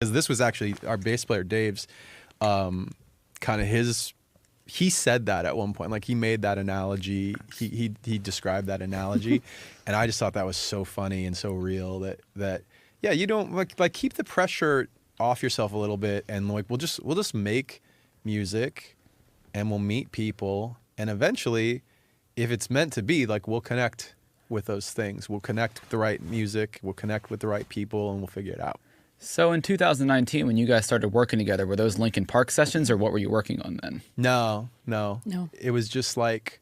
because this was actually our bass player Dave's kind of his. He said that at one point, like he made that analogy. He described that analogy, and I just thought that was so funny and so real that yeah, you don't like keep the pressure off yourself a little bit, and like we'll just make music, and we'll meet people, and eventually, if it's meant to be, like we'll connect with those things. We'll connect with the right music. We'll connect with the right people, and we'll figure it out. So in 2019, when you guys started working together, were those Linkin Park sessions, or what were you working on then? No. It was just like,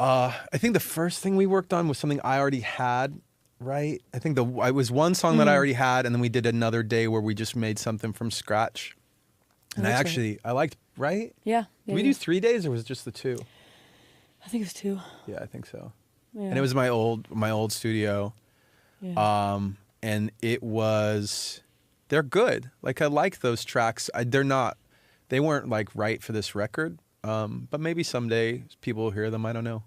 I think the first thing we worked on was something I already had, right? I think it was one song that I already had, and then we did another day where we just made something from scratch. And I liked, right? Yeah. Did we do 3 days, or was it just the 2? I think it was 2. Yeah, I think so. Yeah. And it was my old studio. Yeah. And they're good. Like I like those tracks. They weren't like right for this record. But maybe someday people will hear them. I don't know.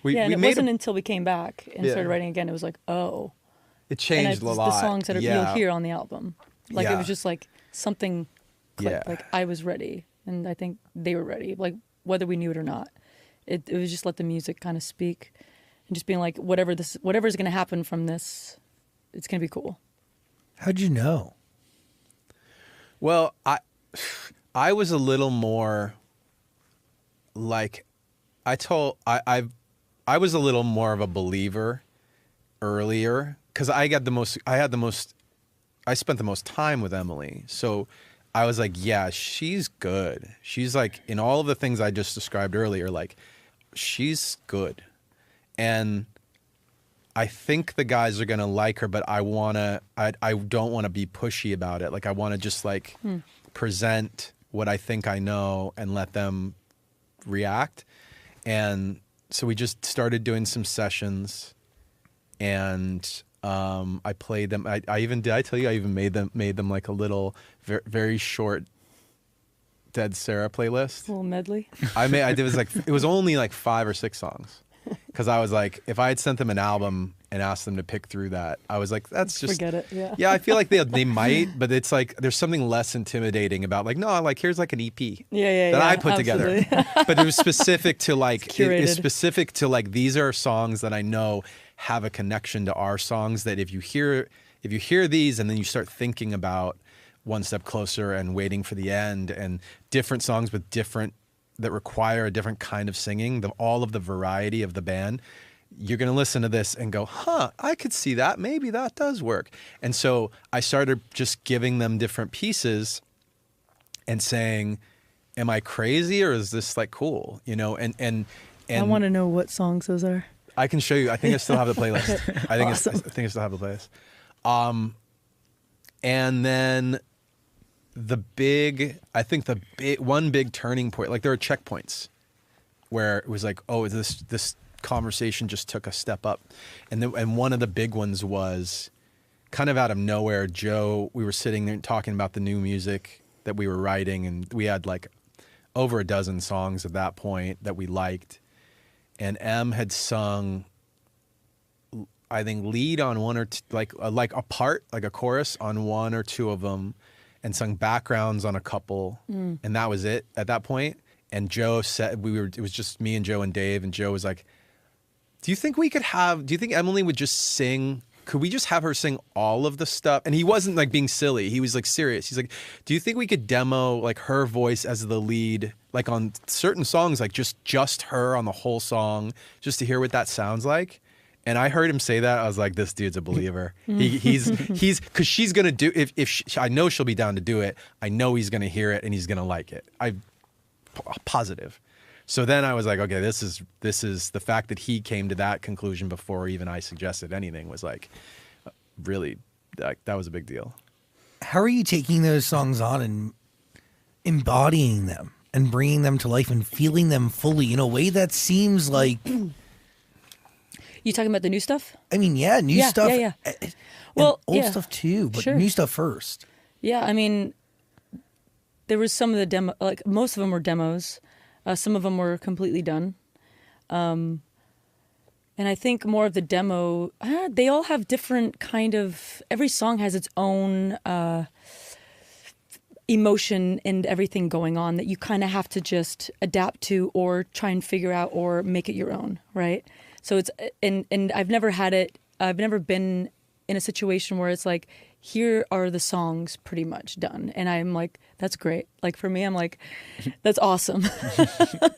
It wasn't until we came back and started writing again. It was like, oh, it changed a lot. The songs that you'll hear on the album, like it was just like something clicked. Like I was ready, and I think they were ready. Like whether we knew it or not, it was just let the music kind of speak, and just being like, whatever's going to happen from this, it's going to be cool. How'd you know? Well, I was a little more like I was a little more of a believer earlier because I spent the most time with Emily. So I was like, yeah, she's good. She's like, in all of the things I just described earlier, like she's good. And I think the guys are going to like her, but I don't want to be pushy about it. Like I want to just like present what I think I know and let them react. And so we just started doing some sessions, and I played them. I even made them like a little very, very short Dead Sarah playlist. A little medley. It was only like 5 or 6 songs. Because I was like, if I had sent them an album and asked them to pick through that, I was like, that's just forget it. Yeah. Yeah, I feel like they might, but it's like there's something less intimidating about like, no, like here's like an EP that I put together. But it was specific to like these are songs that I know have a connection to our songs, that if you hear these and then you start thinking about One Step Closer and Waiting for the End and different songs with that require a different kind of singing, all of the variety of the band, you're going to listen to this and go, I could see that. Maybe that does work. And so I started just giving them different pieces and saying, am I crazy or is this like cool? You know, and I want to know what songs those are. I can show you. I think I still have the playlist. I think Awesome. I still have the playlist. And then one big turning point, like there are checkpoints where it was like, oh, this conversation just took a step up. And one of the big ones was kind of out of nowhere. We were sitting there talking about the new music that we were writing, and we had like over a dozen songs at that point that we liked. And M had sung, I think, lead on one or two, like a part, like a chorus on 1 or 2 of them, and sung backgrounds on a couple, and that was it at that point. And Joe said, it was just me and Joe and Dave, and Joe was like, do you think Emily would just sing? Could we just have her sing all of the stuff? And he wasn't like being silly. He was like serious. He's like, do you think we could demo like her voice as the lead, like on certain songs, like just her on the whole song, just to hear what that sounds like? And I heard him say that. I was like, this dude's a believer. He's because she's going to do, I know she'll be down to do it. I know he's going to hear it and he's going to like it. I'm positive. So then I was like, okay, this is the fact that he came to that conclusion before even I suggested anything was like, really, that was a big deal. How are you taking those songs on and embodying them and bringing them to life and feeling them fully in a way that seems like... You talking about the new stuff? I mean, yeah, new stuff. Yeah. Well, old stuff too, but new stuff first. Yeah, I mean, there was some of the demo, like most of them were demos. Some of them were completely done. And I think more of the demo, they all have different kind of, every song has its own emotion and everything going on that you kind of have to just adapt to or try and figure out or make it your own, right? So it's, and I've never been in a situation where it's like, here are the songs pretty much done. And I'm like, that's great. Like for me, I'm like, that's awesome. Because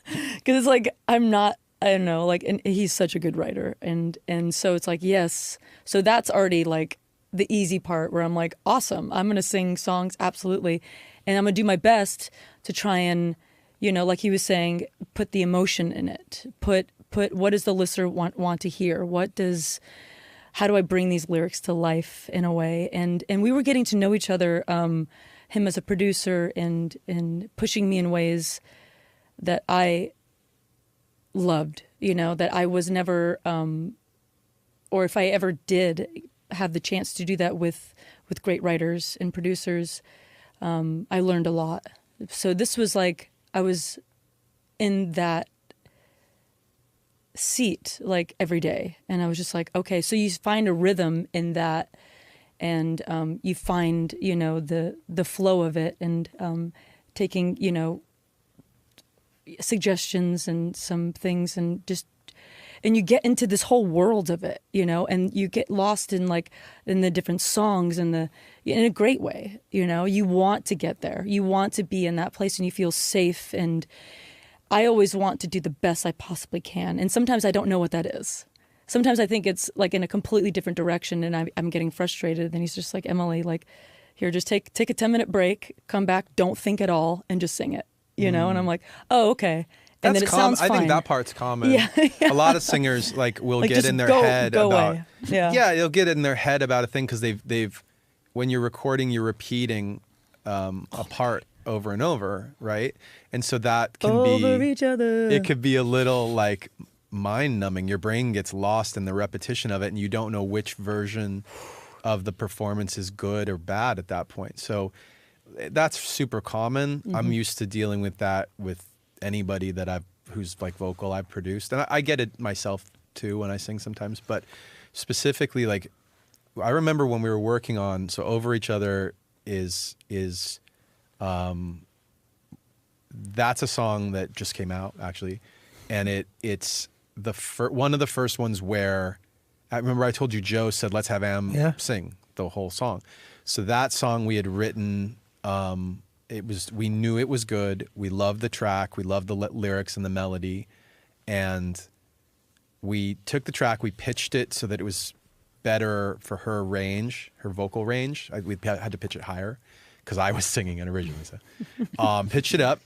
it's like, I don't know, like, and he's such a good writer. And so it's like, yes. So that's already like the easy part where I'm like, awesome, I'm going to sing songs. Absolutely. And I'm going to do my best to try and, you know, like he was saying, put the emotion in it, put what does the listener want to hear? How do I bring these lyrics to life in a way? And we were getting to know each other, him as a producer and pushing me in ways that I loved, you know, that I was never, or if I ever did have the chance to do that with great writers and producers, I learned a lot. So this was like, I was in that seat like every day. And I was just like, okay, so you find a rhythm in that and you find, you know, the flow of it and taking, you know, suggestions and some things and you get into this whole world of it, you know, and you get lost in the different songs in a great way, you know. You want to get there, you want to be in that place and you feel safe, and I always want to do the best I possibly can, and sometimes I don't know what that is. Sometimes I think it's like in a completely different direction and I'm getting frustrated, and he's just like, Emily, like, here, just take a 10-minute break, come back, don't think at all, and just sing it, you know. And I'm like, oh, okay. And That's then it common. sounds fine. I think that part's common. Yeah. A lot of singers like will Like, get just in their go head about away. Yeah. they'll get in their head about a thing because they've when you're recording, you're repeating a part over and over, right? And so that can Over be each other. It could be a little like mind numbing. Your brain gets lost in the repetition of it, and you don't know which version of the performance is good or bad at that point. So that's super common. I'm used to dealing with that with anybody who's like vocal I've produced, and I get it myself too when I sing sometimes. But specifically, like, I remember when we were working on Over Each Other is that's a song that just came out actually, and it's one of the first ones where I remember I told you Joe said let's have Am sing the whole song. So that song we had written. We knew it was good. We loved the track. We loved the lyrics and the melody. And we took the track, we pitched it so that it was better for her range, her vocal range. We had to pitch it higher because I was singing it originally. So pitched it up